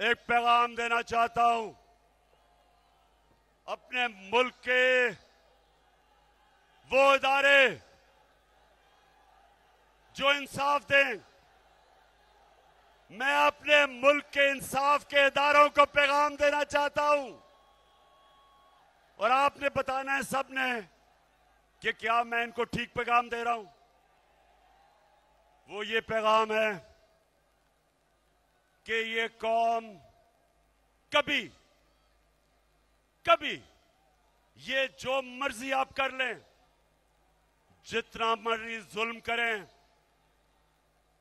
एक पैगाम देना चाहता हूं अपने मुल्क के वो इदारे जो इंसाफ दें। मैं अपने मुल्क के इंसाफ के इदारों को पैगाम देना चाहता हूं और आपने बताना है सबने कि क्या मैं इनको ठीक पैगाम दे रहा हूं। वो ये पैगाम है कि ये कौम कभी कभी ये जो मर्जी आप कर लें, जितना मर्जी जुल्म करें,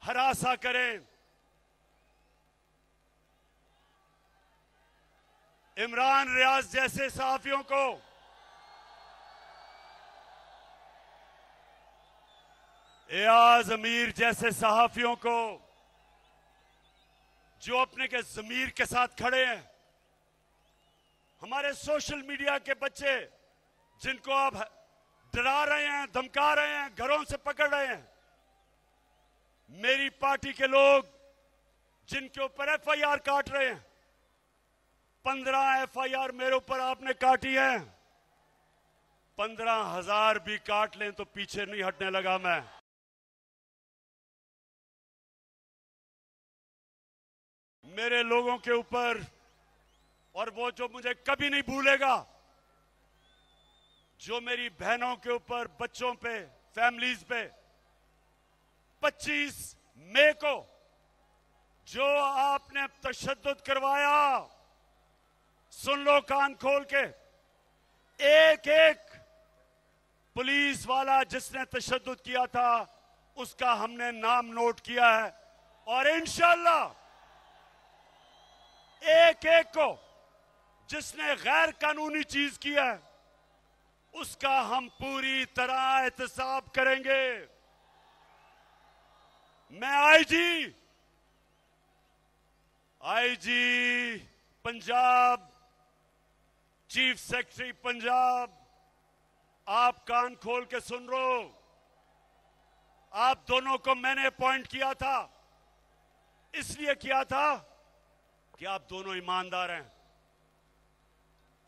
हरासा करें, इमरान रियाज जैसे सहाफियों को एयाज अमीर जैसे सहाफियों को जो अपने के ज़मीर के साथ खड़े हैं, हमारे सोशल मीडिया के बच्चे जिनको आप डरा रहे हैं, धमका रहे हैं, घरों से पकड़ रहे हैं, मेरी पार्टी के लोग जिनके ऊपर एफआईआर काट रहे हैं, 15 एफआईआर मेरे ऊपर आपने काटी है, 15,000 भी काट लें तो पीछे नहीं हटने लगा मैं। मेरे लोगों के ऊपर, और वो जो मुझे कभी नहीं भूलेगा, जो मेरी बहनों के ऊपर, बच्चों पे, फैमिलीज पे 25 मई को जो आपने तशद्दुद करवाया, सुन लो कान खोल के, एक एक पुलिस वाला जिसने तशद्दुद किया था उसका हमने नाम नोट किया है और इंशाअल्लाह एक एक को जिसने गैर कानूनी चीज किया है उसका हम पूरी तरह एहतसाब करेंगे। मैं IG Punjab, chief secretary Punjab, आप कान खोल के सुन लो, आप दोनों को मैंने अपॉइंट किया था, इसलिए किया था कि आप दोनों ईमानदार हैं।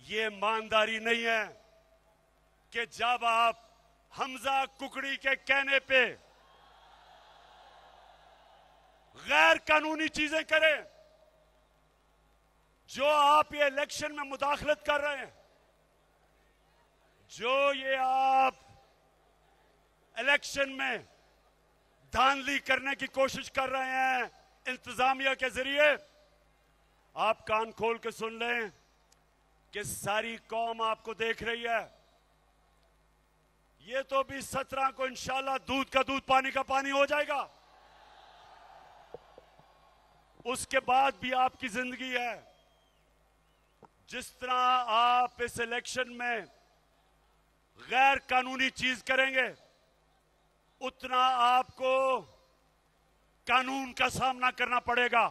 ये ईमानदारी नहीं है कि जब आप हमजा कुकड़ी के कहने पे गैर कानूनी चीजें करें, जो आप ये इलेक्शन में मुदाखलत कर रहे हैं, जो ये आप इलेक्शन में धांधली करने की कोशिश कर रहे हैं इंतजामिया के जरिए, आप कान खोल के सुन लें कि सारी कौम आपको देख रही है। ये तो भी 17 को इंशाल्लाह दूध का दूध पानी का पानी हो जाएगा, उसके बाद भी आपकी जिंदगी है। जिस तरह आप इस इलेक्शन में गैर कानूनी चीज करेंगे, उतना आपको कानून का सामना करना पड़ेगा।